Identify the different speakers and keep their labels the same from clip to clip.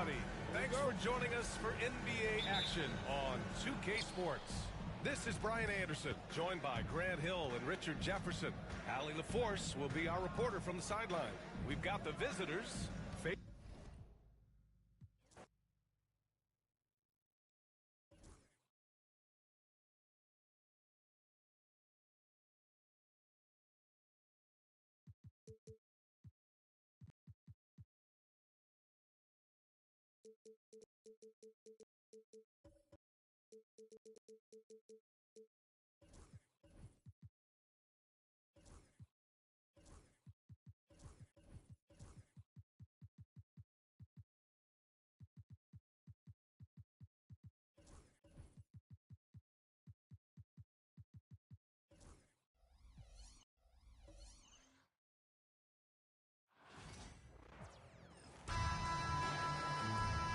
Speaker 1: everybody. Thanks for joining us for NBA action on 2K Sports. This is Brian Anderson, joined by Grant Hill and Richard Jefferson. Allie LaForce will be our reporter from the sideline. We've got the visitors.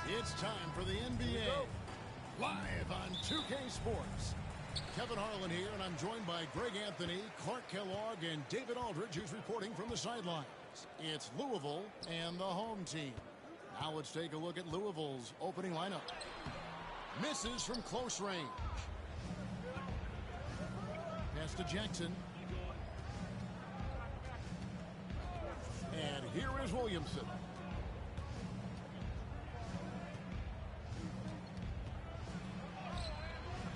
Speaker 2: It's time for the NBA, live on 2K Sports. Kevin Harlan here, and I'm joined by Greg Anthony, Clark Kellogg, and David Aldridge, who's reporting from the sidelines. It's Louisville and the home team. Now let's take a look at Louisville's opening lineup. Misses from close range. Pass to Jackson. And here is Williamson.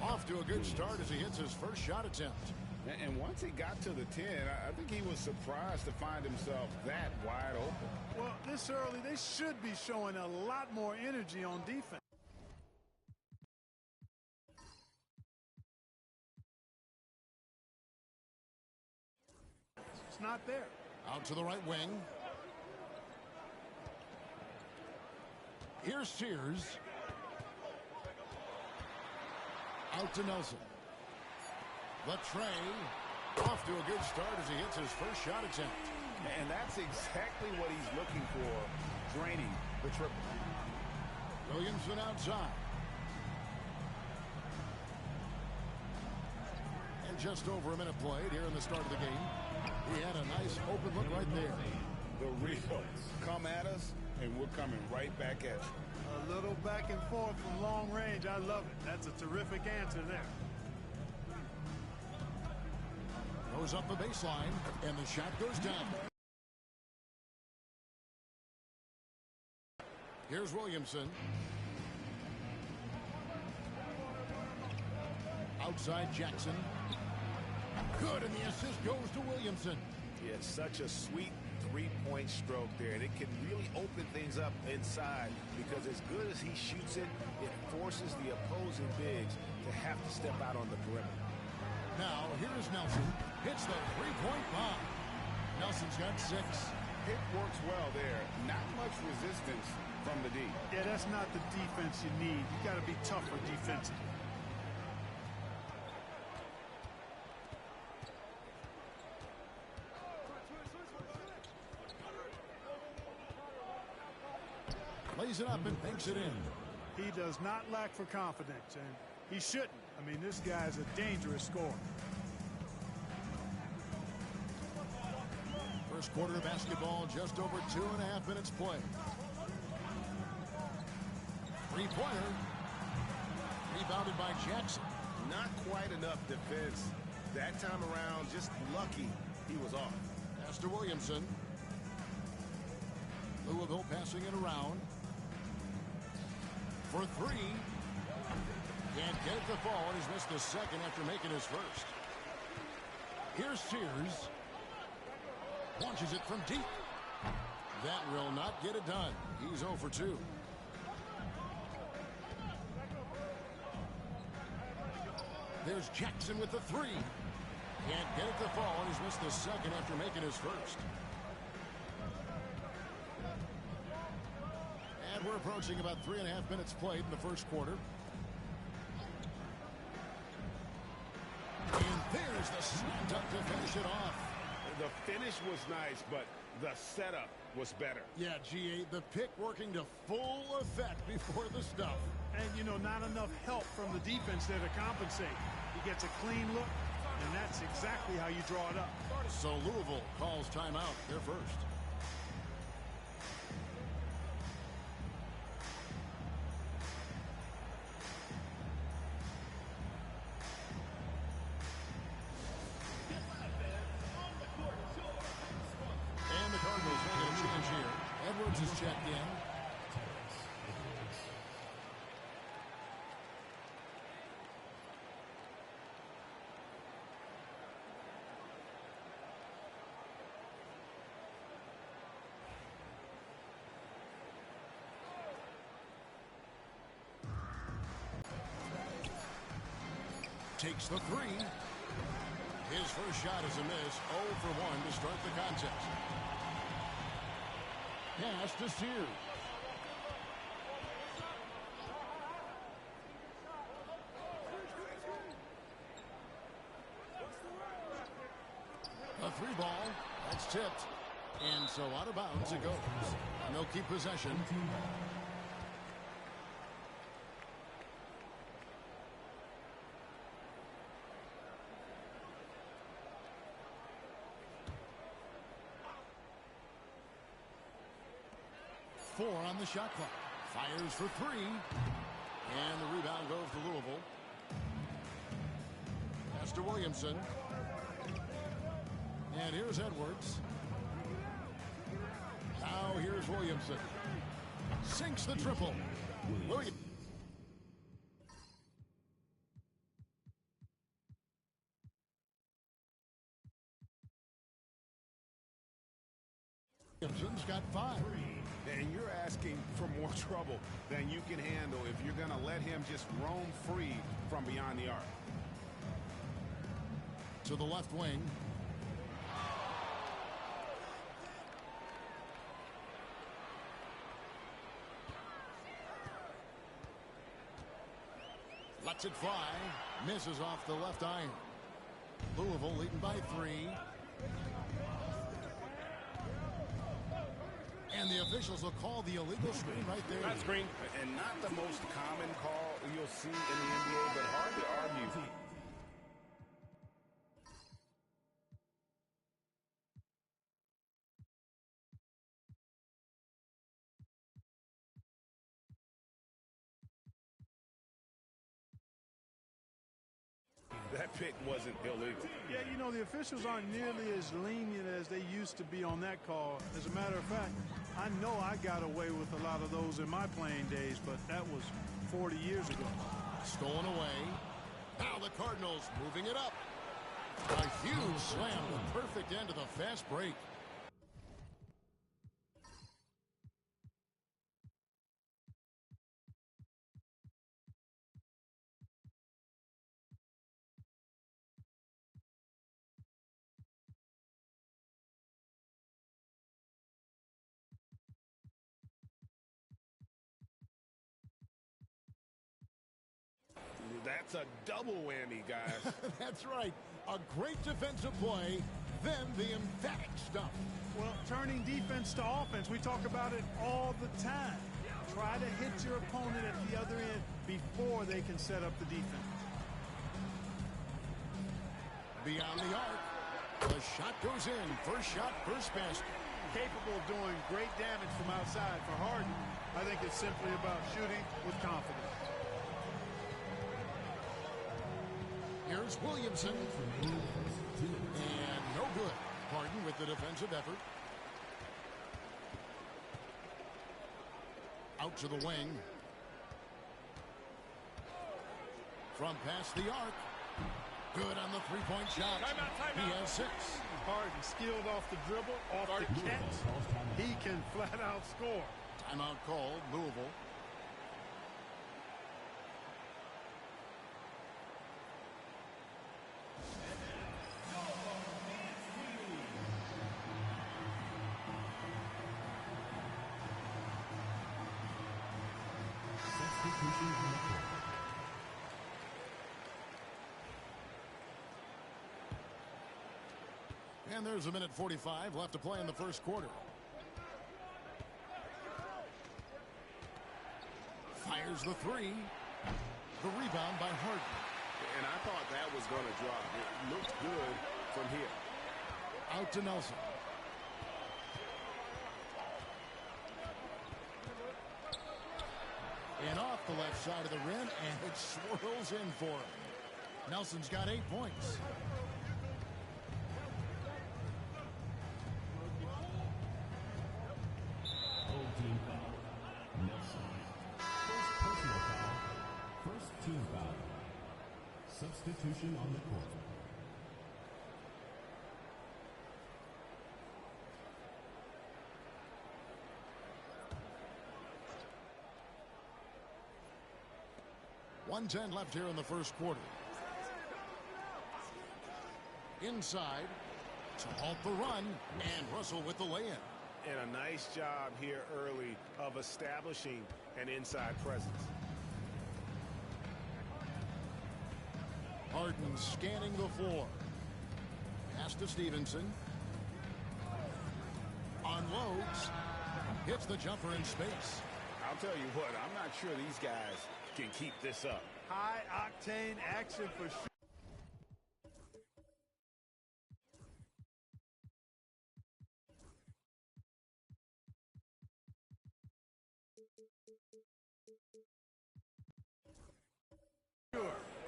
Speaker 2: Off to a good start as he hits his first shot attempt.
Speaker 3: And once he got to the 10, I think he was surprised to find himself that wide open.
Speaker 4: Well, this early, they should be showing a lot more energy on defense. It's not there.
Speaker 2: Out to the right wing. Here's Sears. Out to Nelson. Latre off to a good start as he hits his first shot attempt.
Speaker 3: And that's exactly what he's looking for, draining the triple.
Speaker 2: Williamson outside. And just over a minute played here in the start of the game. He had a nice open look right there.
Speaker 3: The Reals come at us, and we're coming right back at you.
Speaker 4: A little back and forth from long range. I love it. That's a terrific answer there.
Speaker 2: Goes up the baseline, and the shot goes down. Here's Williamson. Outside Jackson. Good, and the assist goes to Williamson.
Speaker 3: Yeah, such a sweet three-point stroke there, and it can really open things up inside because as good as he shoots it, it forces the opposing bigs to have to step out on the perimeter.
Speaker 2: Now, here is Nelson. Hits the three-point bomb. Nelson's got 6.
Speaker 3: It works well there. Not much resistance from the D.
Speaker 4: Yeah, that's not the defense you need. You got to be tougher defensively.
Speaker 2: Lays it up and banks it in.
Speaker 4: He does not lack for confidence, and he shouldn't. I mean, this guy's a dangerous scorer.
Speaker 2: First quarter of basketball, just over 2.5 minutes played. Three-pointer. Rebounded by Jackson.
Speaker 3: Not quite enough defense. That time around, just lucky he was off.
Speaker 2: Pass to Williamson. Louisville passing it around. For 3. Can't get it to fall, and he's missed the second after making his first. Here's Sears. Launches it from deep. That will not get it done. He's 0 for 2. There's Jackson with the 3. Can't get it to fall, and he's missed the second after making his first. And we're approaching about 3.5 minutes played in the first quarter. And there's the slam dunk to finish it off.
Speaker 3: The finish was nice, but the setup was better.
Speaker 2: Yeah, GA, the pick working to full effect before the stuff.
Speaker 4: And, you know, not enough help from the defense there to compensate. He gets a clean look, and that's exactly how you draw it up.
Speaker 2: So Louisville calls timeout. They're first. Takes the three. His first shot is a miss. 0 for 1 to start the contest. Pass to Sears. A three ball. That's tipped. And so out of bounds it goes. And they'll keep possession. Four on the shot clock. Fires for three. And the rebound goes to Louisville. Pass to Williamson. And here's Edwards. Now here's Williamson. Sinks the triple. Williamson Williamson's got 5.
Speaker 3: And you're asking for more trouble than you can handle if you're going to let him just roam free from beyond the arc.
Speaker 2: To the left wing. Lets it fly. Misses off the left iron. Louisville leading by 3. And the officials will call the illegal screen right there.
Speaker 3: That screen, and not the most common call you'll see in the NBA, but hard to argue. That pick wasn't illegal.
Speaker 4: Yeah, you know, the officials aren't nearly as lenient as they used to be on that call. As a matter of fact, I know I got away with a lot of those in my playing days, but that was 40 years ago.
Speaker 2: Stolen away. Now the Cardinals moving it up. A huge slam, the perfect end of the fast break.
Speaker 3: That's a double whammy, guys.
Speaker 2: That's right. A great defensive play, then the emphatic stuff.
Speaker 4: Well, turning defense to offense, we talk about it all the time. Try to hit your opponent at the other end before they can set up the defense.
Speaker 2: Beyond the arc. The shot goes in. First shot, first basket.
Speaker 4: Capable of doing great damage from outside for Harden. I think it's simply about shooting with confidence.
Speaker 2: Here's Williamson. And no good. Harden with the defensive effort. Out to the wing. From past the arc. Good on the three-point shot.
Speaker 3: Timeout.
Speaker 2: He has 6.
Speaker 4: Harden skilled off the dribble, off the catch. He can flat out score.
Speaker 2: Timeout called, Louisville. And there's a minute 45 left to play in the first quarter. Fires the three. The rebound by Harden.
Speaker 3: And I thought that was going to drop. It looked good from here.
Speaker 2: Out to Nelson. And off the left side of the rim, and it swirls in for him. Nelson's got 8 points.
Speaker 5: Team foul. Nelson. First personal foul. First team foul. Substitution on the court.
Speaker 2: .110 left here in the first quarter. Inside to halt the run, and Russell with the lay-in.
Speaker 3: And a nice job here early of establishing an inside presence.
Speaker 2: Harden scanning the floor. Pass to Stevenson. Unloads. Hits the jumper in space.
Speaker 3: I'll tell you what, I'm not sure these guys can keep this up.
Speaker 4: High-octane action for sure.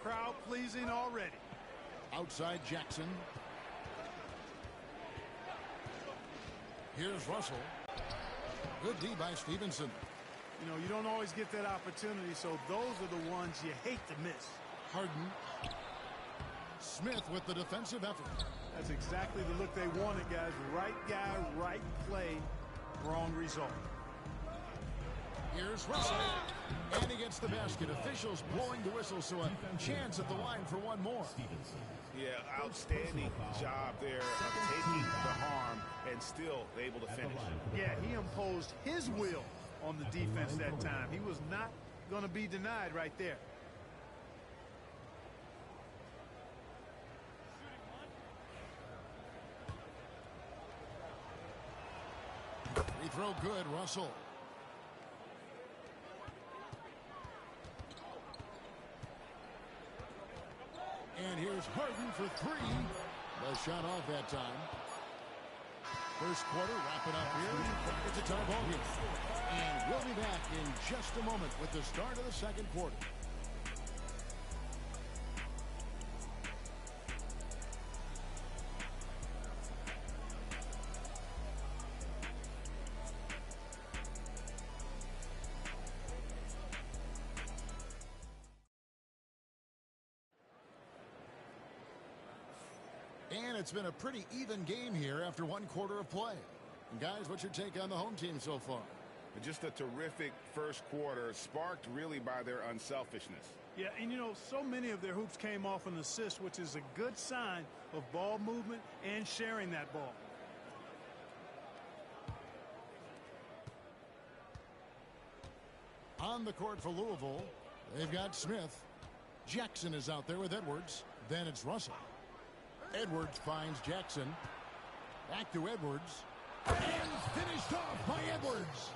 Speaker 4: Crowd pleasing already.
Speaker 2: Outside Jackson. Here's Russell. Good D by Stevenson.
Speaker 4: You know, you don't always get that opportunity, so those are the ones you hate to miss.
Speaker 2: Harden. Smith with the defensive effort.
Speaker 4: That's exactly the look they wanted, guys. Right guy, right play, wrong result.
Speaker 2: Here's Russell. And he gets the basket. Officials blowing the whistle, so a chance at the line for one more.
Speaker 3: Yeah, outstanding job there of taking the harm and still able to finish.
Speaker 4: Yeah, he imposed his will on the defense that time. He was not going to be denied right there.
Speaker 2: Free throw good, Russell. And here's Harden for three. The shot off that time. First quarter, wrap it up here. It's a tie ball game. And we'll be back in just a moment with the start of the second quarter. And it's been a pretty even game here after one quarter of play. And guys, what's your take on the home team so far?
Speaker 3: Just a terrific first quarter, sparked really by their unselfishness.
Speaker 4: Yeah, and you know, so many of their hoops came off an assist, which is a good sign of ball movement and sharing that ball.
Speaker 2: On the court for Louisville, they've got Smith. Jackson is out there with Edwards. Then it's Russell. Edwards finds Jackson. Back to Edwards. And finished off by Edwards.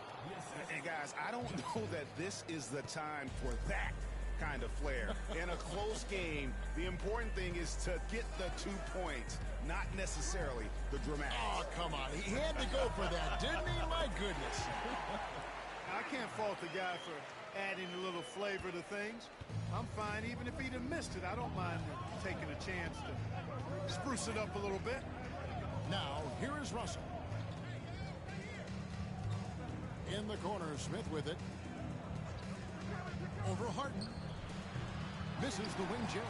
Speaker 3: And guys, I don't know that this is the time for that kind of flair. In a close game, the important thing is to get the 2 points, not necessarily the dramatics.
Speaker 2: Oh, come on. He had to go for that, didn't he? My goodness.
Speaker 4: I can't fault the guy for adding a little flavor to things. I'm fine even if he'd have missed it. I don't mind taking a chance to spruce it up a little bit.
Speaker 2: Now, here is Russell. In the corner, Smith with it. Over Harden. Misses the wing jab.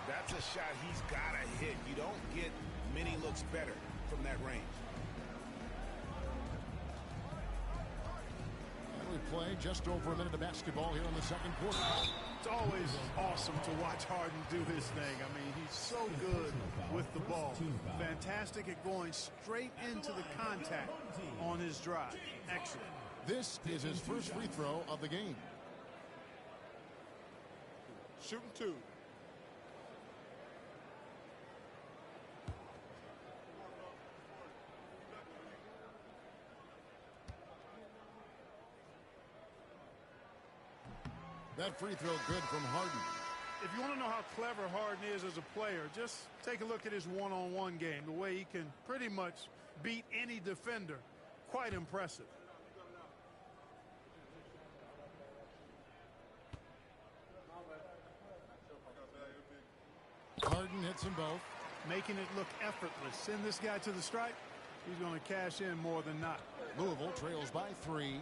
Speaker 3: That's a shot he's got to hit. You don't get many looks better from that range.
Speaker 2: And we play just over a minute of basketball here in the second quarter.
Speaker 4: It's always awesome to watch Harden do his thing. I mean, he's so good with the ball. Fantastic at going straight into the contact on his drive. Excellent.
Speaker 2: This is his first free throw of the game.
Speaker 4: Shooting two.
Speaker 2: That free throw good from Harden.
Speaker 4: If you want to know how clever Harden is as a player, just take a look at his one-on-one game. The way he can pretty much beat any defender. Quite impressive.
Speaker 2: Harden hits them both.
Speaker 4: Making it look effortless. Send this guy to the stripe. He's going to cash in more than not.
Speaker 2: Louisville trails by 3.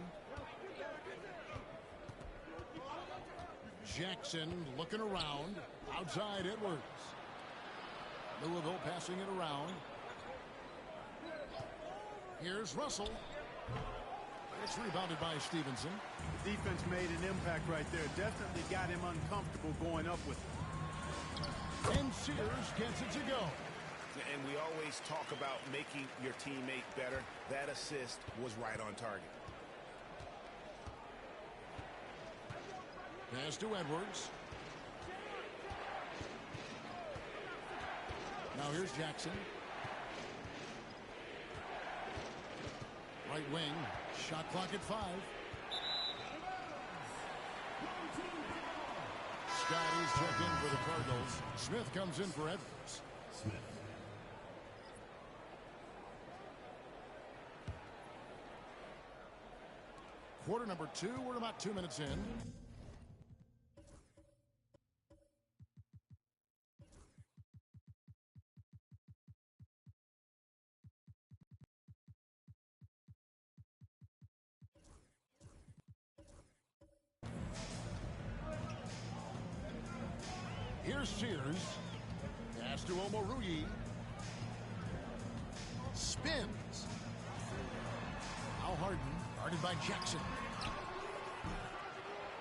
Speaker 2: Jackson looking around. Outside Edwards. Louisville passing it around. Here's Russell. It's rebounded by Stevenson.
Speaker 4: The defense made an impact right there. Definitely got him uncomfortable going up with it.
Speaker 2: And Sears gets it to go.
Speaker 3: And we always talk about making your teammate better. That assist was right on target.
Speaker 2: Pass to Edwards. Now here's Jackson. Right wing. Shot clock at 5. Scotty's checked in for the Cardinals. Smith comes in for Edwards.
Speaker 5: Smith.
Speaker 2: Quarter number 2. We're about 2 minutes in. Here's Sears. Pass to Omoruyi. Spins. Now Harden, guarded by Jackson.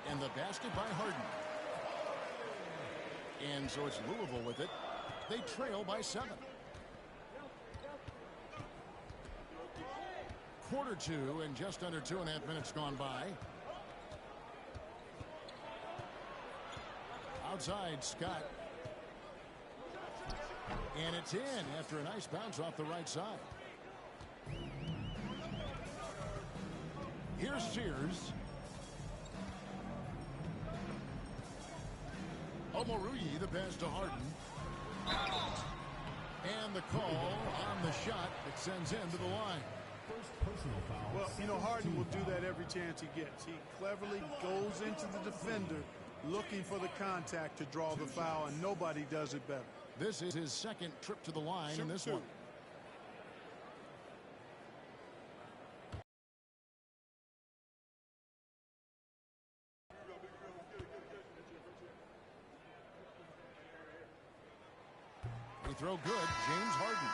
Speaker 2: And the basket by Harden. And so it's Louisville with it. They trail by 7. Quarter 2 and just under 2.5 minutes gone by. Outside, Scott. And it's in after a nice bounce off the right side. Here's Sears. Omoruyi, the pass to Harden. And the call on the shot that sends him to the line.
Speaker 5: First personal foul.
Speaker 4: Well, you know, Harden will do that every chance he gets. He cleverly goes into the defender looking for the contact to draw the foul, and nobody does it better.
Speaker 2: This is his second trip to the line in this one. They throw good. James Harden.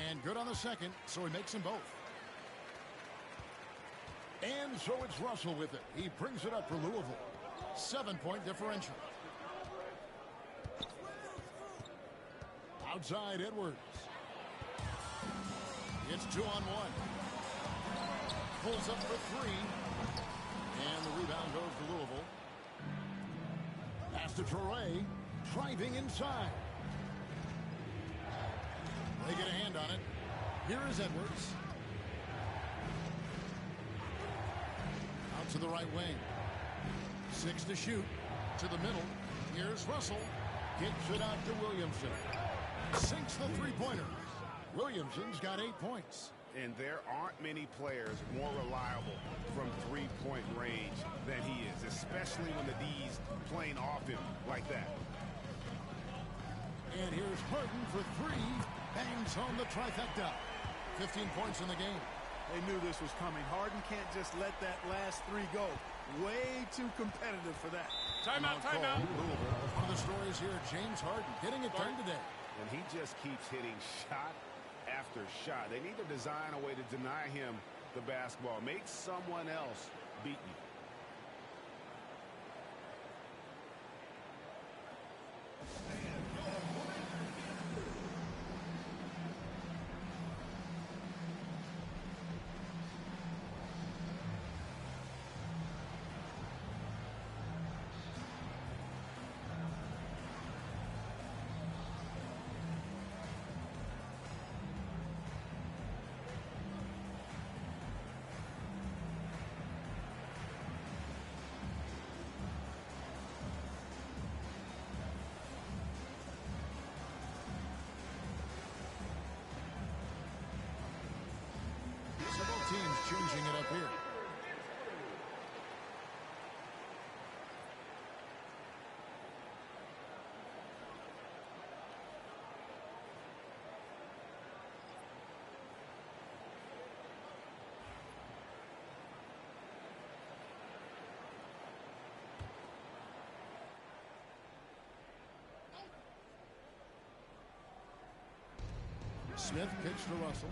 Speaker 2: And good on the second, so he makes them both. And so it's Russell with it. He brings it up for Louisville. 7-point differential. Outside Edwards. It's 2-on-1. Pulls up for 3. And the rebound goes to Louisville. Pass to Torrey. Driving inside. They get a hand on it. Here is Edwards. Out to the right wing. 6 to shoot. To the middle. Here's Russell. Kicks it out to Williamson. Sinks the three-pointer. Williamson's got 8 points.
Speaker 3: And there aren't many players more reliable from three-point range than he is, especially when the D's playing off him like that.
Speaker 2: And here's Harden for 3. Bangs home the trifecta. 15 points in the game.
Speaker 4: They knew this was coming. Harden can't just let that last 3 go. Way too competitive for that.
Speaker 1: Timeout, timeout.
Speaker 2: One of the stories here, James Harden getting it done today.
Speaker 3: And he just keeps hitting shot after shot. They need to design a way to deny him the basketball. Make someone else beat you.
Speaker 2: Teams changing it up here. Smith kicks to Russell.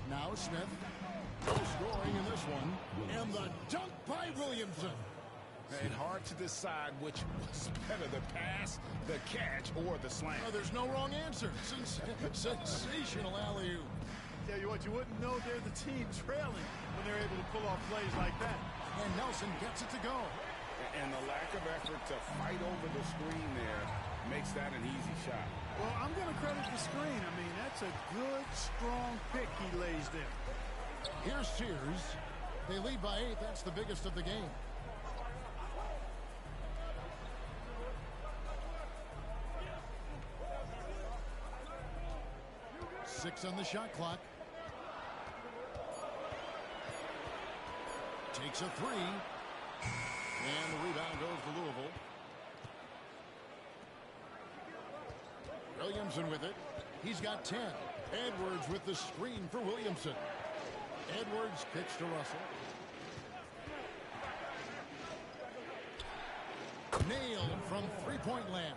Speaker 2: Now Smith. No scoring in this one. And the dunk by Williamson.
Speaker 3: And hard to decide which was better, the pass, the catch, or the slam.
Speaker 2: Oh, there's no wrong answer. Sensational alley-oop.
Speaker 4: Tell you what, you wouldn't know they're the team trailing when they're able to pull off plays like that.
Speaker 2: And Nelson gets it to go.
Speaker 3: And the lack of effort to fight over the screen there makes that an easy shot.
Speaker 4: Well, I'm going to credit the screen. I mean, that's a good, strong pick he lays there.
Speaker 2: Here's Sears. They lead by 8. That's the biggest of the game. Six on the shot clock. Takes a three. And the rebound goes to Louisville. Williamson with it. He's got 10. Edwards with the screen for Williamson. Edwards kicks to Russell. Nailed from three-point land.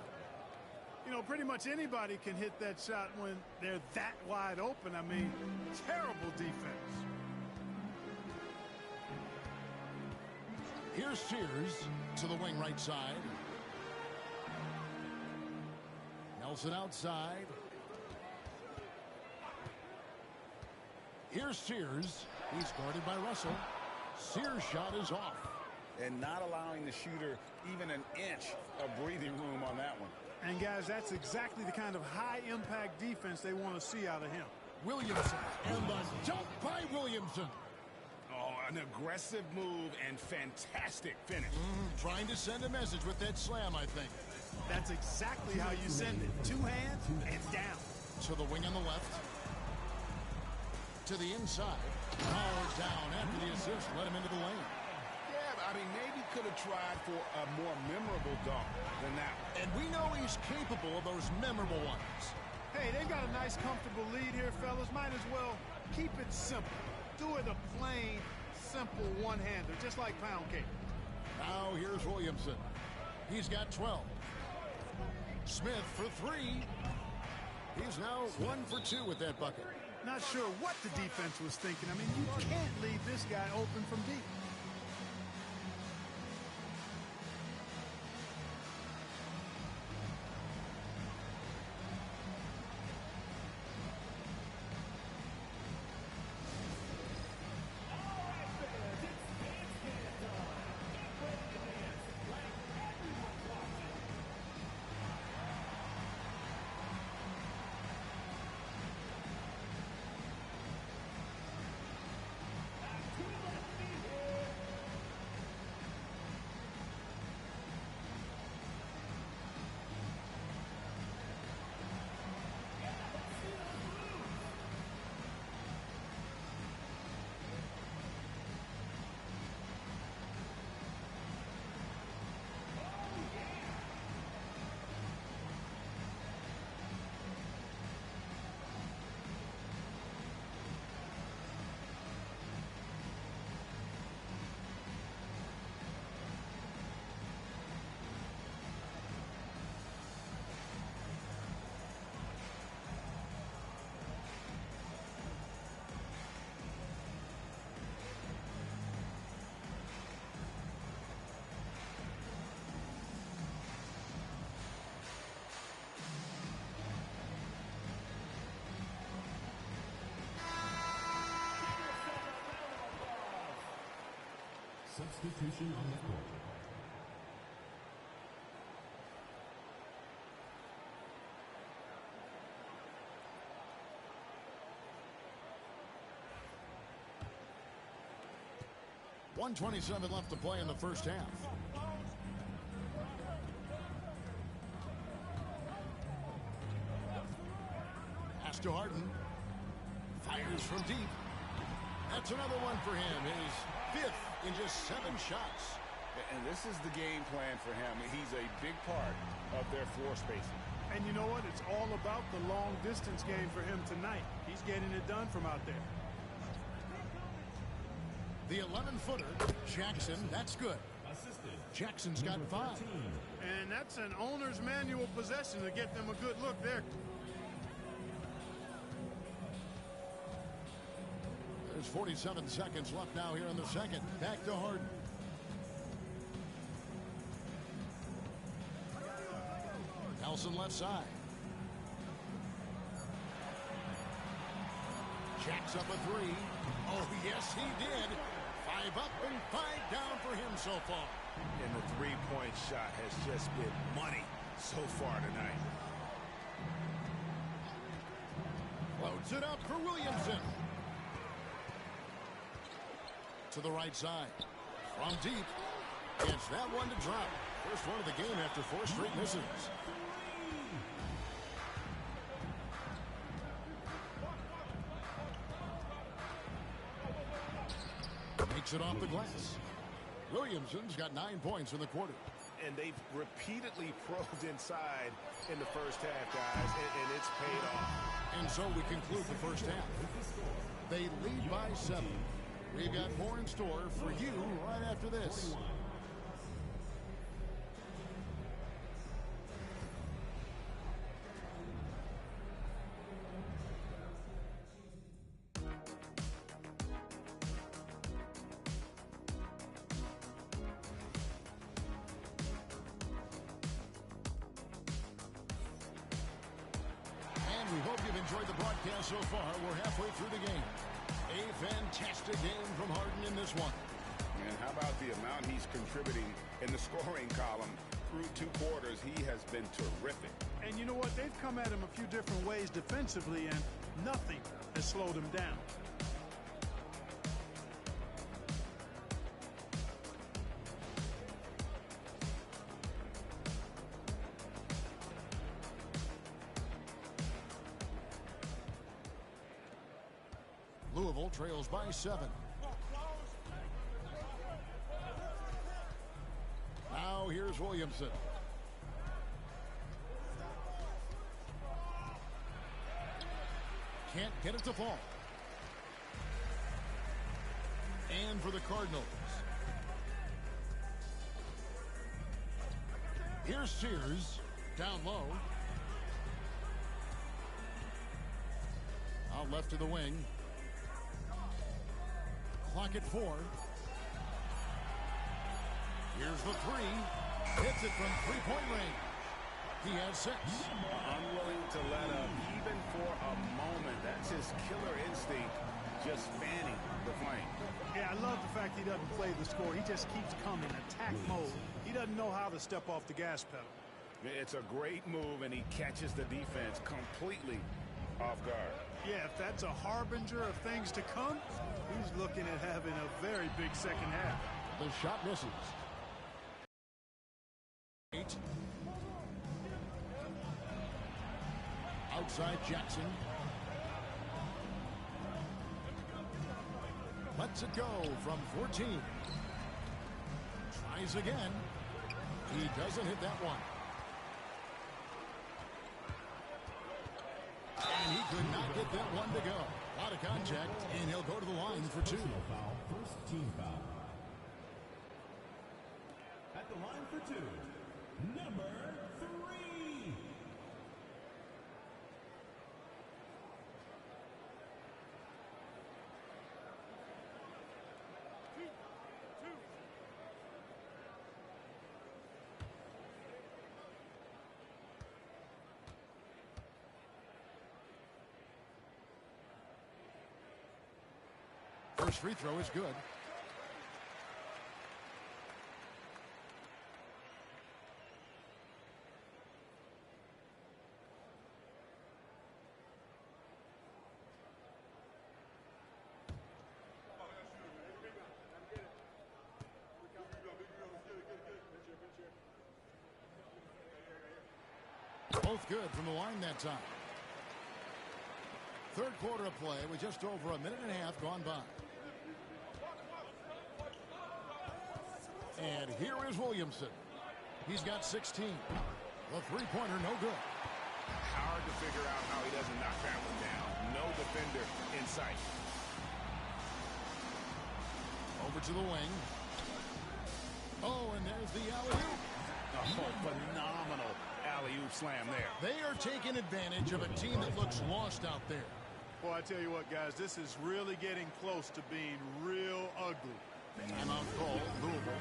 Speaker 4: You know, pretty much anybody can hit that shot when they're that wide open. I mean, terrible defense.
Speaker 2: Here's Sears to the wing right side. Nelson outside. Here's Sears. He's guarded by Russell. Sears' shot is off.
Speaker 3: And not allowing the shooter even an inch of breathing room on that one.
Speaker 4: And, guys, that's exactly the kind of high-impact defense they want to see out of him.
Speaker 2: Williamson. And the dunk by Williamson.
Speaker 3: Oh, an aggressive move and fantastic finish.
Speaker 2: Trying to send a message with that slam, I think.
Speaker 4: That's exactly how you send it. Two hands and down.
Speaker 2: To the wing on the left. To the inside. Powered down after the assist. Let him into the lane.
Speaker 3: Yeah, but I mean, maybe could have tried for a more memorable dunk than that.
Speaker 2: And we know he's capable of those memorable ones.
Speaker 4: Hey, they've got a nice, comfortable lead here, fellas. Might as well keep it simple. Do it a plain, simple one-hander, just like pound cake.
Speaker 2: Now here's Williamson. He's got 12. Smith for three. He's now 1 for 2 with that bucket.
Speaker 4: Not sure what the defense was thinking. I mean, you can't leave this guy open from deep.
Speaker 5: Substitution on the court.
Speaker 2: .127 left to play in the first half. Pass to Harden. Fires from deep. That's another one for him. His 5th in just 7 shots.
Speaker 3: And this is the game plan for him. He's a big part of their floor spacing.
Speaker 4: And you know what? It's all about the long distance game for him tonight. He's getting it done from out there.
Speaker 2: The 11-footer, Jackson, that's good. Jackson's got 5.
Speaker 4: And that That's an owner's manual possession to get them a good look there.
Speaker 2: There's 47 seconds left now here in the second. Back to Harden. Nelson left side. Jacks up a three. Oh, yes, he did. 5 up and 5 down for him so far.
Speaker 3: And the three-point shot has just been money so far tonight.
Speaker 2: Floats it up for Williamson. To the right side. From deep. Gets that one to drop. First one of the game after 4 straight misses. Makes it off the glass. Williamson's got 9 points in the quarter.
Speaker 3: And they've repeatedly probed inside in the first half, guys, and it's paid off.
Speaker 2: And so we conclude the first half. They lead by 7. We've got more in store for you right after this. We hope you've enjoyed the broadcast so far. We're halfway through the game. A fantastic game from Harden in this one.
Speaker 6: And how about the amount he's contributing in the scoring column through 2 quarters? He has been terrific.
Speaker 4: And you know what? They've come at him a few different ways defensively, and nothing has slowed him down.
Speaker 2: Louisville trails by 7. Now here's Williamson. Can't get it to fall. And for the Cardinals. Here's Sears. Down low. Out left to the wing. Clock at 4. Here's the 3. Hits it from 3-point range. He has 6.
Speaker 3: Unwilling to let up even for a moment. That's his killer instinct, just fanning the flame.
Speaker 4: Yeah, I love the fact he doesn't play the score. He just keeps coming, attack mode. He doesn't know how to step off the gas pedal.
Speaker 3: It's a great move, and he catches the defense completely off guard.
Speaker 4: Yeah, if that's a harbinger of things to come, he's looking at having a very big second half.
Speaker 2: The shot misses. 8. Outside Jackson. Lets it go from 14. Tries again. He doesn't hit that one. And he could not get that one to go. A lot of contact, and he'll go to the line for 2.
Speaker 5: Personal foul, first team foul. At the line for 2, number 3.
Speaker 2: First free throw is good. Both good from the line that time. Third quarter of play with just over a minute and a half gone by. And here is Williamson. He's got 16. The three-pointer no good.
Speaker 3: Hard to figure out how he doesn't knock that one down. No defender in sight.
Speaker 2: Over to the wing. Oh, and there's the alley-oop.
Speaker 3: Oh, phenomenal
Speaker 6: massive slam there.
Speaker 2: They are taking advantage of a team that looks lost out there.
Speaker 4: Well, I tell you what, guys, this is really getting close to being real ugly.
Speaker 2: Timeout call, Louisville.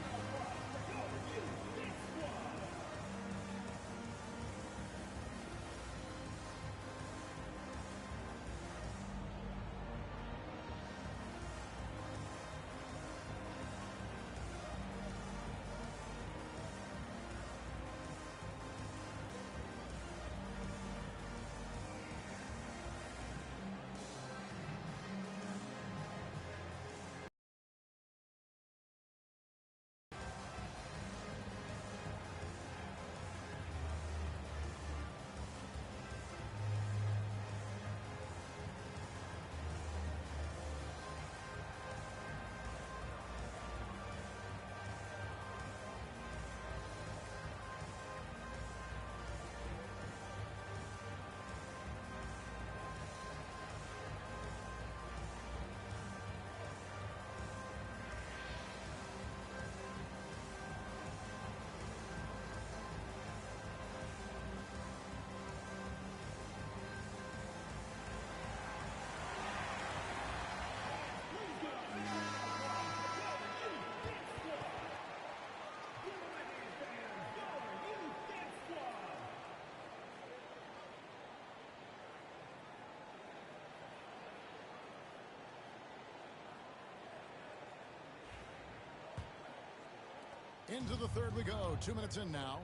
Speaker 2: Into the third we go. 2 minutes in now.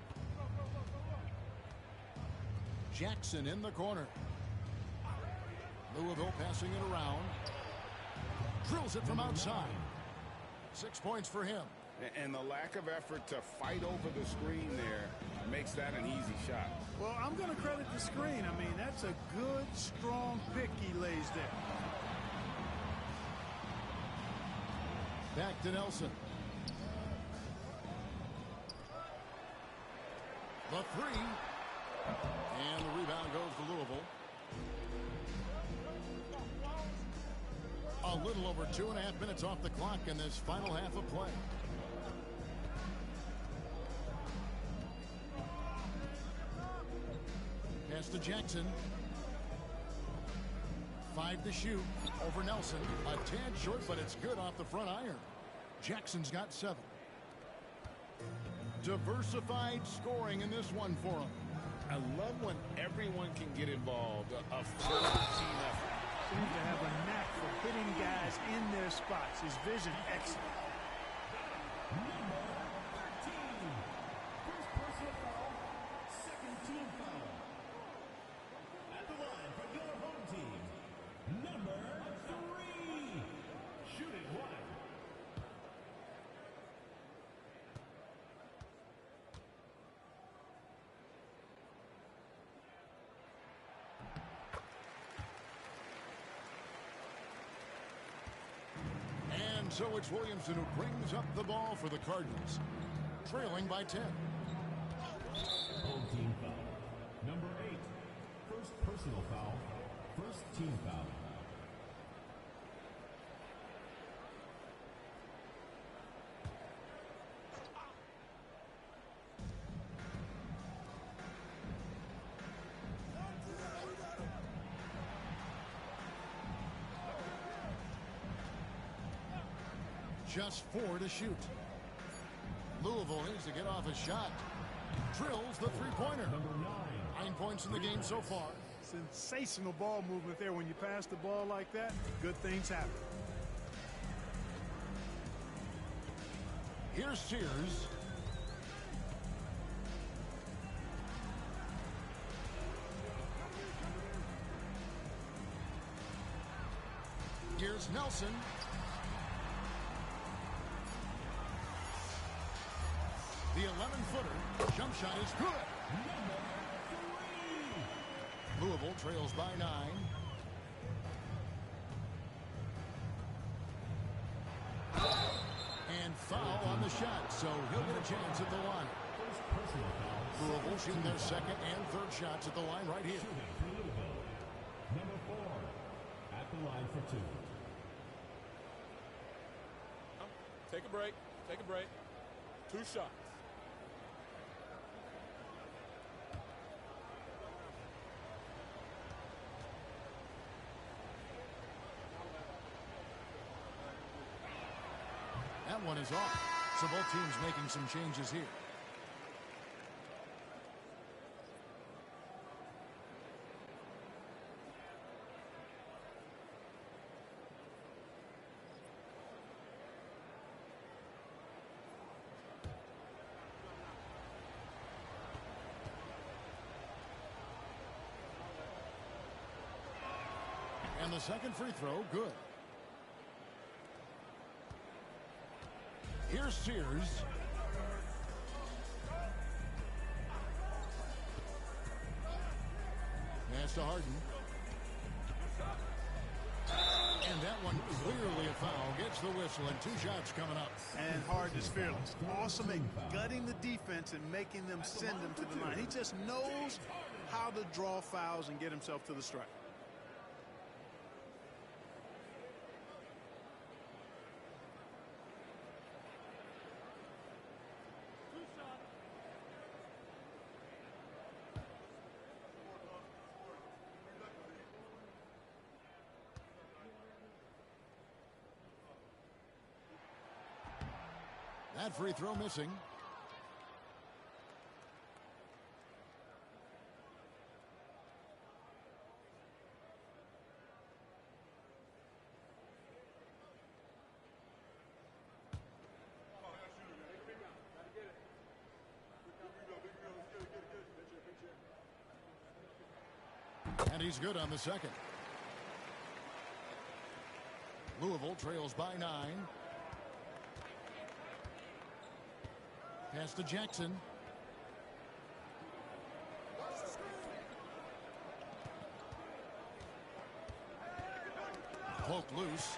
Speaker 2: Jackson in the corner. Louisville passing it around. Drills it from outside. 6 points for him.
Speaker 6: And the lack of effort to fight over the screen there makes that an easy shot.
Speaker 4: Well, I'm going to credit the screen. I mean, that's a good, strong pick he lays there.
Speaker 2: Back to Nelson. The three. And the rebound goes to Louisville. A little over 2.5 minutes off the clock in this final half of play. Pass to Jackson. 5 to shoot over Nelson. A tad short, but it's good off the front iron. Jackson's got 7. Diversified scoring in this one for him.
Speaker 6: I love when everyone can get involved. A full team effort.
Speaker 4: Seems to have a knack for hitting guys in their spots. His vision excellent.
Speaker 5: Number 13. First personal foul, second team foul. At the line for your home team, number 3. Shoot it wide.
Speaker 2: So it's Williamson who brings up the ball for the Cardinals, trailing by 10.
Speaker 5: Home team foul. Number 8. First personal foul. First team foul.
Speaker 2: Just 4 to shoot. Louisville needs to get off a shot. Drills the three-pointer.
Speaker 5: Number 9.
Speaker 2: 9 points in the game so far.
Speaker 4: Sensational ball movement there. When you pass the ball like that, good things happen.
Speaker 2: Here's Sears. Here's Nelson. The 11-footer jump shot is good.
Speaker 5: Number 3.
Speaker 2: Louisville trails by 9. And foul on the shot, so he'll get a chance at the line.
Speaker 5: First personal foul.
Speaker 2: Louisville shooting their second and third shots at the line right here.
Speaker 5: Shooting for Louisville. Number 4. At the line for 2.
Speaker 7: Take a break. Take a break. 2 shots.
Speaker 2: one is off. So both teams making some changes here. And the second free throw, good. Here's Sears. Pass to Harden. And that one clearly a foul. Gets the whistle and 2 shots coming up.
Speaker 4: And Harden is fearless. Awesome at gutting the defense and making them send him to the line. He just knows how to draw fouls and get himself to the stripe.
Speaker 2: That free throw missing. And he's good on the second. Louisville trails by 9. Pass to Jackson. Poked loose.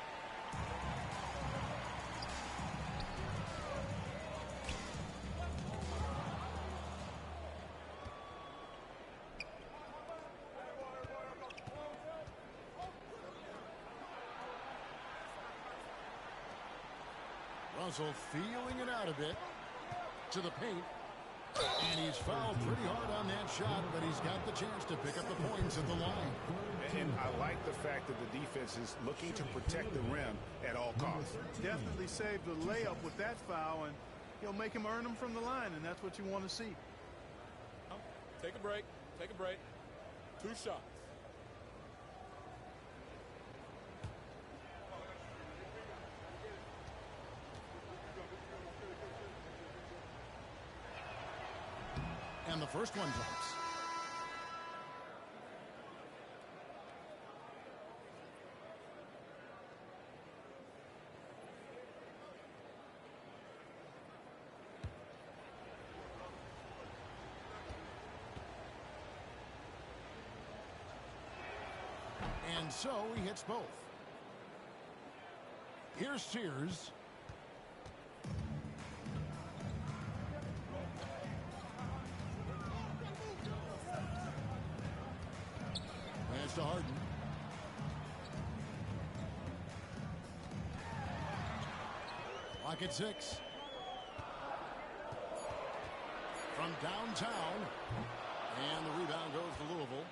Speaker 2: Russell feeling it out a bit. To the paint, and he's fouled pretty hard on that shot, but he's got the chance to pick up the points at the line.
Speaker 6: And I like the fact that the defense is looking to protect the rim at all costs.
Speaker 4: Definitely saved the layup with that foul, and he'll make him earn them from the line, and that's what you want to see.
Speaker 7: Take a break. Take a break. 2 shots.
Speaker 2: And the first one drops. And so he hits both. Here's Sears. Pass to Harden. Clock at 6. From downtown. And the rebound goes to Louisville.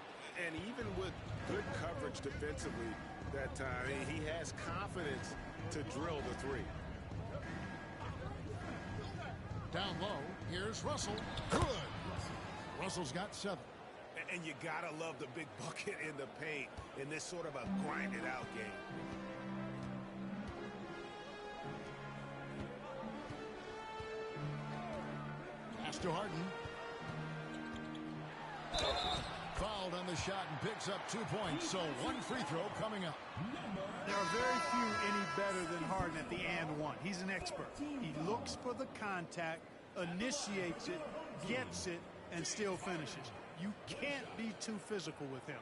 Speaker 6: And even with good coverage defensively that time, he has confidence to drill the 3.
Speaker 2: Down low, here's Russell. Good. Russell's got 7.
Speaker 3: And you gotta love the big bucket in the paint in this sort of a grinded out game.
Speaker 2: Pass to Harden. Fouled on the shot and picks up 2 points. So 1 free throw coming up.
Speaker 4: There are very few any better than Harden at the and one. He's an expert. He looks for the contact, initiates it, gets it, and still finishes. You can't be too physical with him.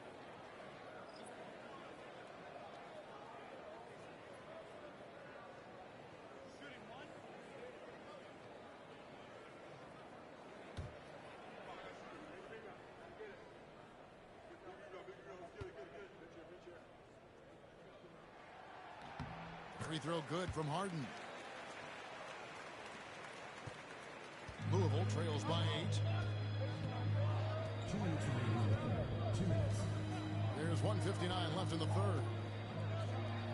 Speaker 2: Free throw good from Harden. Louisville trails by 8.
Speaker 5: 2 minutes remaining in the third. 2 minutes.
Speaker 2: There's 1:59 left in the third.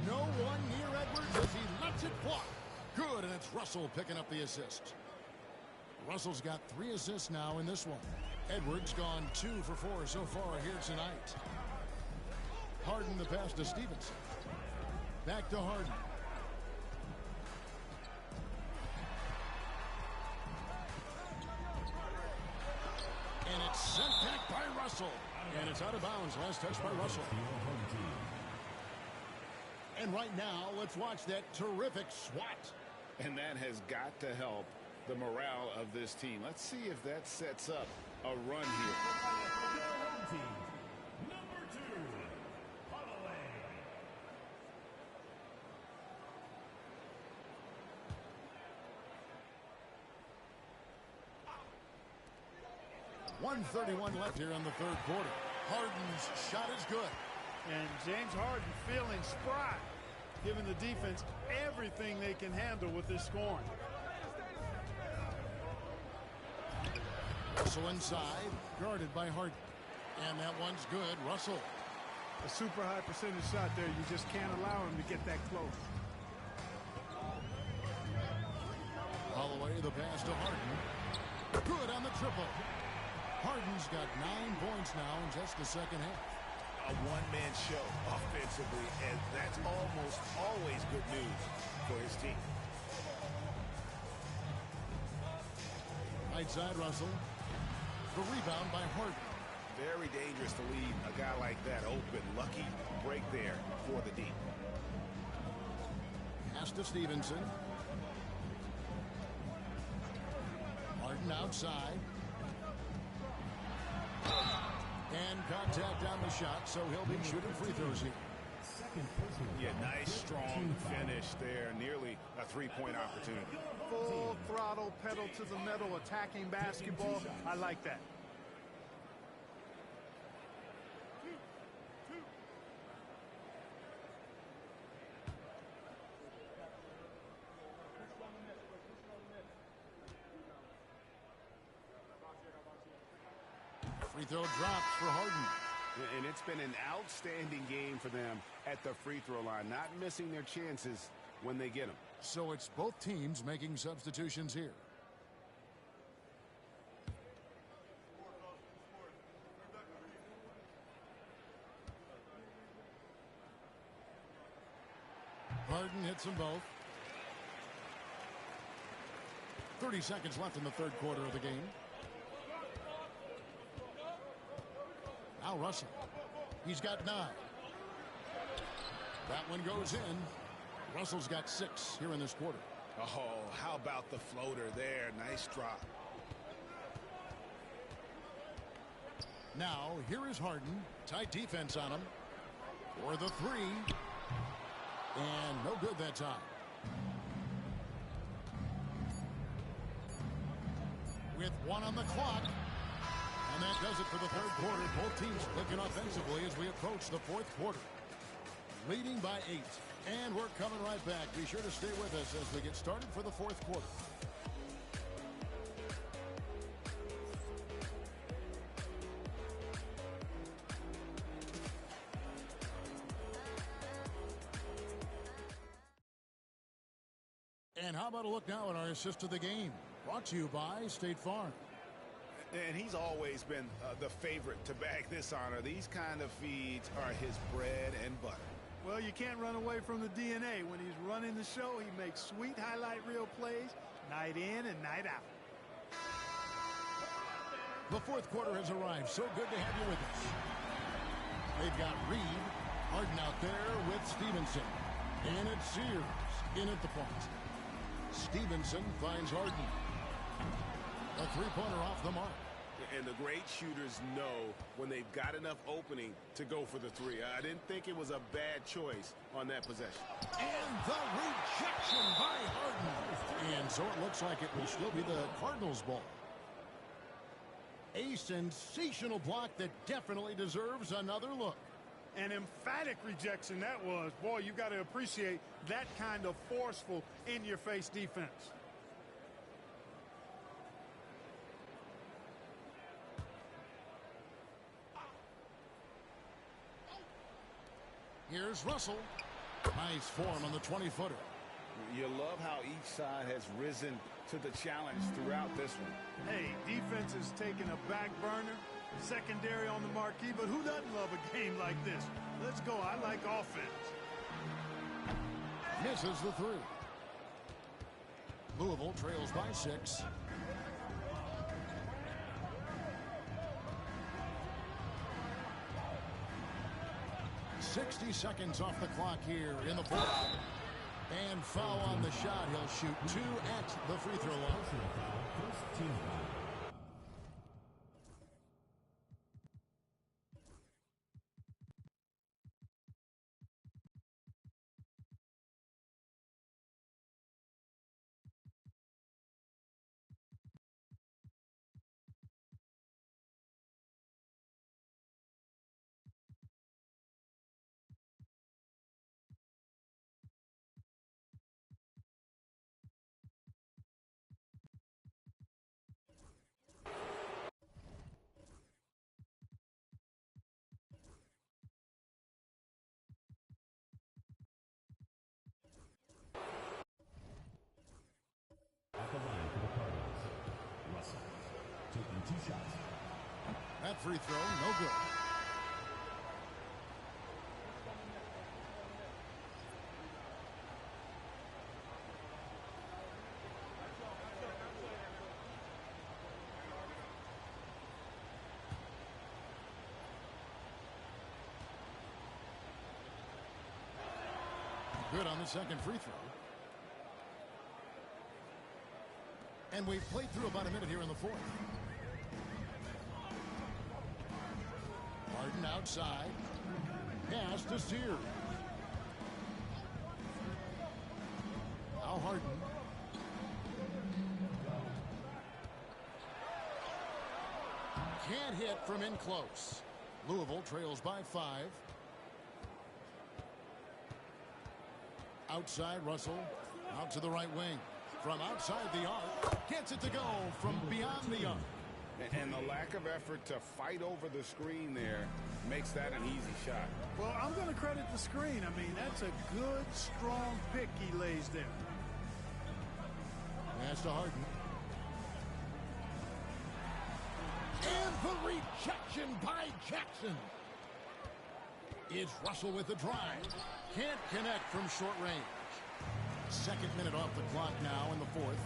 Speaker 2: No one near Edwards as he lets it fly. Good, and it's Russell picking up the assist. Russell's got 3 assists now in this one. Edwards gone 2 for 4 so far here tonight. Harden the pass to Stevenson. Back to Harden. And it's sent back by Russell. And it's out of bounds. Last touch by Russell. And right now, let's watch that terrific swat.
Speaker 6: And that has got to help the morale of this team. Let's see if that sets up a run here.
Speaker 5: Number 2, Holloway.
Speaker 2: 1:31 left here in the third quarter. Harden's shot is good.
Speaker 4: And James Harden feeling spry, giving the defense everything they can handle with this scoring.
Speaker 2: Russell inside, guarded by Harden. And that one's good. Russell.
Speaker 4: A super high percentage shot there. You just can't allow him to get that close.
Speaker 2: Holloway, the pass to Harden. Good on the triple. Harden's got 9 points now in just the second half.
Speaker 3: A one-man show offensively, and that's almost always good news for his team.
Speaker 2: Right side, Russell. The rebound by Harden.
Speaker 3: Very dangerous to leave a guy like that open. Lucky break there for the D.
Speaker 2: Pass to Stevenson. Harden outside. And contact on the shot, so he'll be shooting free throws here.
Speaker 6: Yeah, nice, strong finish there. Nearly a 3-point opportunity.
Speaker 4: Full throttle, pedal to the metal, attacking basketball. I like that.
Speaker 2: Free throw drops for Harden.
Speaker 6: And it's been an outstanding game for them at the free throw line, not missing their chances when they get them.
Speaker 2: So it's both teams making substitutions here. Harden hits them both. 30 seconds left in the third quarter of the game. Now Russell. He's got 9. That one goes in. Russell's got 6 here in this quarter.
Speaker 3: Oh, how about the floater there? Nice drop.
Speaker 2: Now, here is Harden. Tight defense on him. For the 3. And no good that time. With 1 on the clock. And that does it for the third quarter. Both teams clicking offensively as we approach the fourth quarter. Leading by 8. And we're coming right back. Be sure to stay with us as we get started for the fourth quarter. And how about a look now at our assist of the game? Brought to you by State Farm.
Speaker 6: And he's always been the favorite to bag this honor. These kind of feeds are his bread and butter.
Speaker 4: Well, you can't run away from the DNA. When he's running the show, he makes sweet highlight reel plays night in and night out.
Speaker 2: The fourth quarter has arrived. So good to have you with us. They've got Reed. Harden out there with Stevenson. And it's Sears in at the point. Stevenson finds Harden. A three-pointer off the mark.
Speaker 6: And the great shooters know when they've got enough opening to go for the 3. I didn't think it was a bad choice on that possession.
Speaker 2: And the rejection by Harden. And so it looks like it will still be the Cardinals' ball. A sensational block that definitely deserves another look.
Speaker 4: An emphatic rejection that was. Boy, you got to appreciate that kind of forceful in-your-face defense.
Speaker 2: Here's Russell. Nice form on the 20-footer.
Speaker 6: You love how each side has risen to the challenge throughout this one.
Speaker 4: Hey, defense is taking a back burner, secondary on the marquee, but who doesn't love a game like this? Let's go. I like offense.
Speaker 2: Misses the three. Louisville trails by 6. "60 seconds off the clock here in the fourth. And foul on the shot. He'll shoot 2 at the free throw line.
Speaker 5: Personal foul, first team foul. At the line for the Cardinals, Russell taking 2 shots.
Speaker 2: That free throw, no good. Good on the second free throw. And we've played through about a minute here in the fourth. Harden outside. Pass to Sears. Now Harden. Can't hit from in close. Louisville trails by 5. Outside, Russell. Out to the right wing. From outside the arc. Gets it to go from beyond the arc.
Speaker 6: And the lack of effort to fight over the screen there makes that an easy shot.
Speaker 4: Well, I'm going to credit the screen. I mean, that's a good, strong pick he lays there.
Speaker 2: Pass to Harden. And the rejection by Jackson. It's Russell with the drive. Can't connect from short range. Second minute off the clock now in the fourth.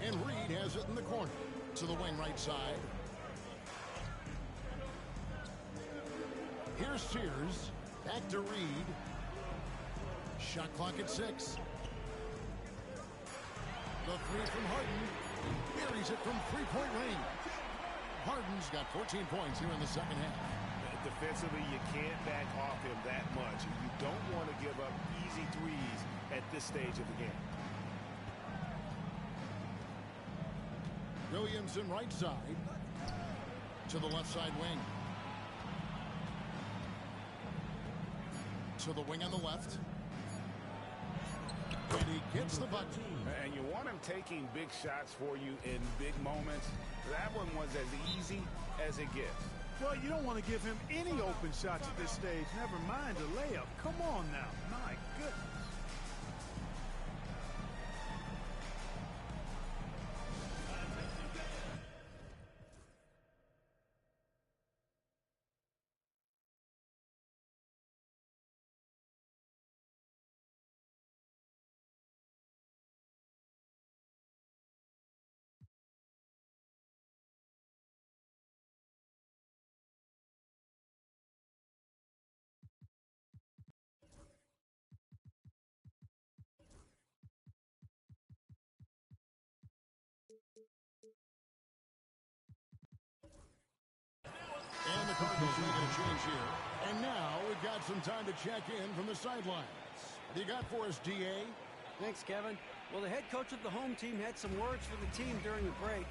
Speaker 2: And Reed has it in the corner. To the wing right side. Here's Sears. Back to Reed. Shot clock at 6. The three from Harden. Buries it from three-point range. Harden's got 14 points here in the second half.
Speaker 3: Defensively, you can't back off him that much. You don't want to give up easy threes at this stage of the game.
Speaker 2: Williamson right side. To the left side wing. To the wing on the left. And he gets the button.
Speaker 6: And you want him taking big shots for you in big moments. That one was as easy as it gets.
Speaker 4: Well, you don't want to give him any open shots at this stage. Never mind a layup. Come on now. My goodness.
Speaker 2: And the Cardinals making a change here. And now we've got some time to check in from the sidelines. What do you got for us, D.A.?
Speaker 8: Thanks, Kevin. Well, the head coach of the home team had some words for the team during the break.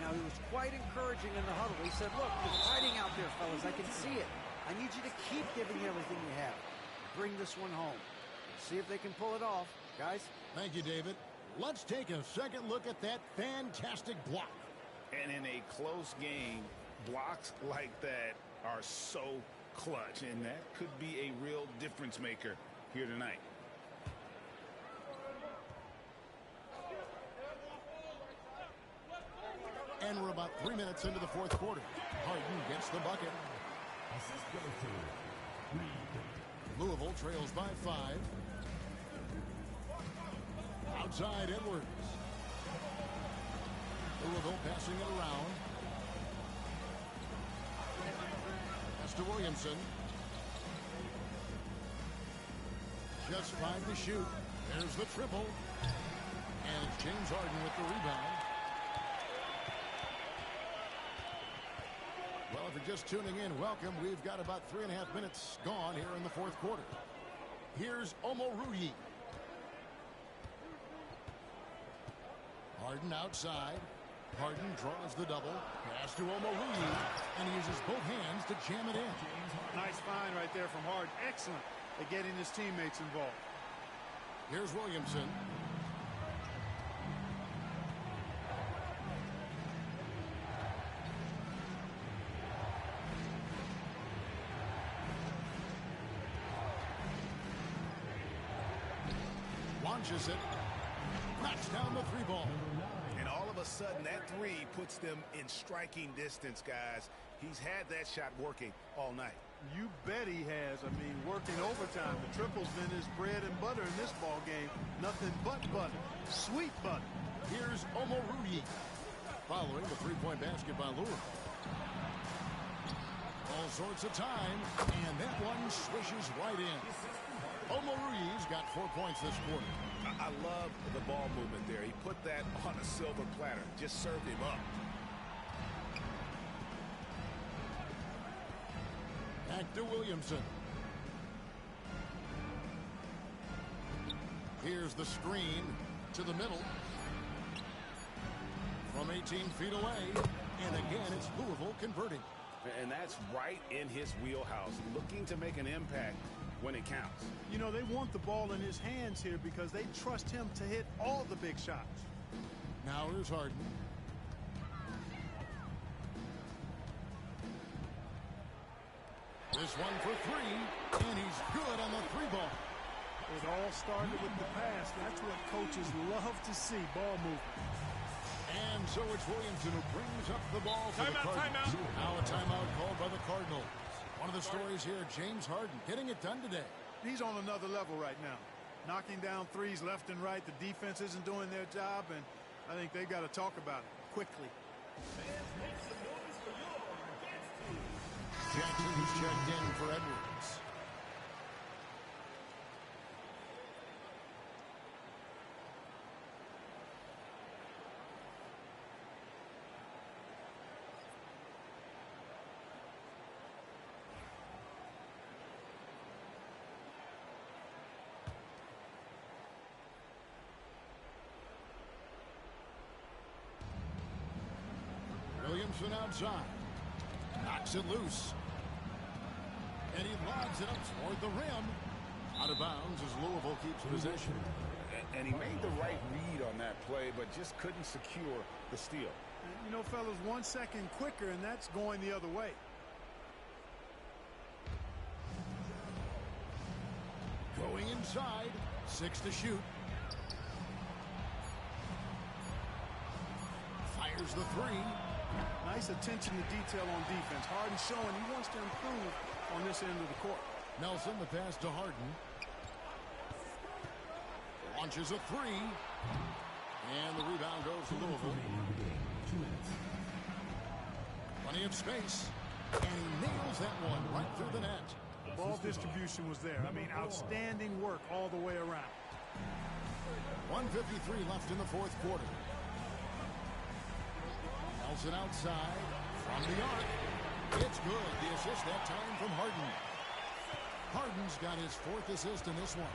Speaker 8: Now, he was quite encouraging in the huddle. He said, look, you're fighting out there, fellas. I can see it. I need you to keep giving everything you have. Bring this one home. See if they can pull it off. Guys?
Speaker 2: Thank you, David. Let's take a second look at that fantastic block.
Speaker 6: And in a close game, blocks like that are so clutch, and that could be a real difference maker here tonight.
Speaker 2: And we're about 3 minutes into the fourth quarter. Harden gets the bucket.
Speaker 5: Assist go to Reed.
Speaker 2: Louisville trails by 5. Outside Edwards. Louisville passing it around. Pass to Williamson. Just 5 to shoot. There's the triple. And it's James Harden with the rebound. Well, if you're just tuning in, welcome. We've got about 3.5 minutes gone here in the fourth quarter. Here's Omoruyi. Harden outside. Harden draws the double. Pass to Omoruyi. And he uses both hands to jam it in.
Speaker 4: Nice find right there from Harden. Excellent at getting his teammates involved.
Speaker 2: Here's Williamson. Launches it. Knocks down the 3-ball.
Speaker 3: And all of a sudden, that 3 puts them in striking distance, guys. He's had that shot working all night.
Speaker 4: You bet he has. I mean, working overtime. The triple's been his bread and butter in this ball game. Nothing but butter. Sweet butter.
Speaker 2: Here's Omoruyi. Following the 3-point basket by Louisville. All sorts of time. And that one swishes right in. Omoruyi's got 4 points this quarter.
Speaker 3: I love the ball movement there. He put that on a silver platter. Just served him up.
Speaker 2: Back to Williamson. Here's the screen to the middle. From 18 feet away. And again, it's Louisville converting.
Speaker 6: And that's right in his wheelhouse, looking to make an impact when it counts.
Speaker 4: You know, they want the ball in his hands here because they trust him to hit all the big shots.
Speaker 2: Now here's Harden. This one for 3, and he's good on the 3-ball.
Speaker 4: It all started with the pass. That's what coaches love to see, ball movement.
Speaker 2: And so it's Williamson who brings up the ball for the Cardinals.
Speaker 7: Timeout.
Speaker 2: Now a timeout called by the Cardinals. One of the stories here, James Harden getting it done today.
Speaker 4: He's on another level right now. Knocking down threes left and right. The defense isn't doing their job, and I think they've got to talk about it quickly.
Speaker 2: Jackson's checked in for Edwards. Williamson outside. Knocks it loose. And he lobs it up toward the rim. Out of bounds as Louisville keeps possession.
Speaker 6: And he made the right read on that play, but just couldn't secure the steal.
Speaker 4: And, you know, fellas, 1 second quicker, and that's going the other way.
Speaker 2: Going inside. 6 to shoot. Fires the 3.
Speaker 4: Nice attention to detail on defense. Harden showing he wants to improve on this end of the court.
Speaker 2: Nelson, the pass to Harden. Launches a 3. And the rebound goes to Louisville.
Speaker 5: 2 minutes.
Speaker 2: Plenty of space. And he nails that one right through the net.
Speaker 4: Ball distribution was there. I mean, outstanding work all the way around.
Speaker 2: 1:53 left in the fourth quarter. Nelson outside from the arc. It's good. The assist that time from Harden. Harden's got his 4th assist in this one.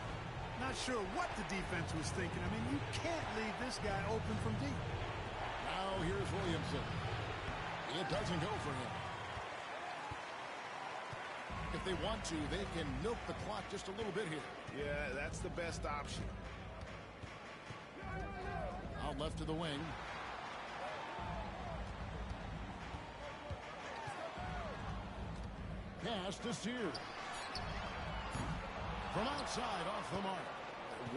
Speaker 4: Not sure what the defense was thinking. I mean, you can't leave this guy open from deep.
Speaker 2: Now here's Williamson. It doesn't go for him. If they want to, they can milk the clock just a little bit here.
Speaker 3: Yeah, that's the best option.
Speaker 2: Out left to the wing. Pass to Sears. From outside, off the mark.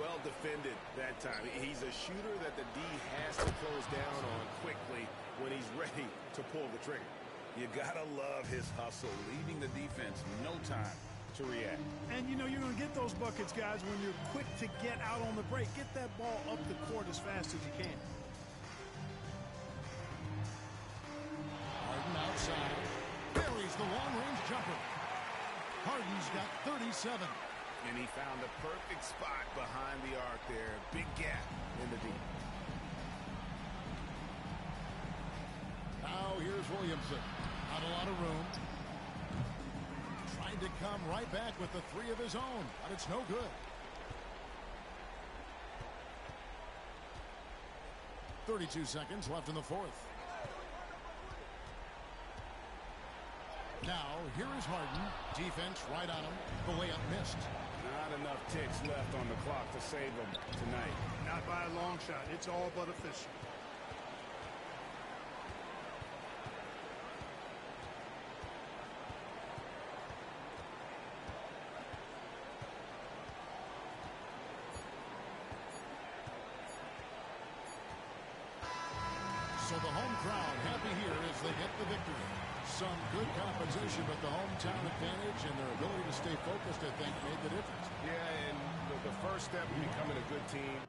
Speaker 3: Well defended that time. He's a shooter that the D has to close down on quickly,
Speaker 6: when he's ready to pull the trigger.
Speaker 3: You gotta love his hustle, leaving the defense no time to react.
Speaker 4: And, you know, you're going to get those buckets, guys, when you're quick to get out on the break. Get that ball up the court as fast as you can.
Speaker 2: Harden outside. Buries the long-range jumper. Harden's got 37.
Speaker 6: And he found the perfect spot behind the arc there. Big gap in the deep.
Speaker 2: Now here's Williamson. Not a lot of room. Trying to come right back with the three of his own, but it's no good. 32 seconds left in the fourth. Now, here is Harden. Defense right on him. The layup missed.
Speaker 6: Not enough ticks left on the clock to save him tonight.
Speaker 4: Not by a long shot. It's all but official.
Speaker 2: So the home crowd happy here as they get the victory. Some good compensation, but the hometown advantage and their ability to stay focused, I think, made the difference.
Speaker 6: Yeah, and the first step in becoming a good team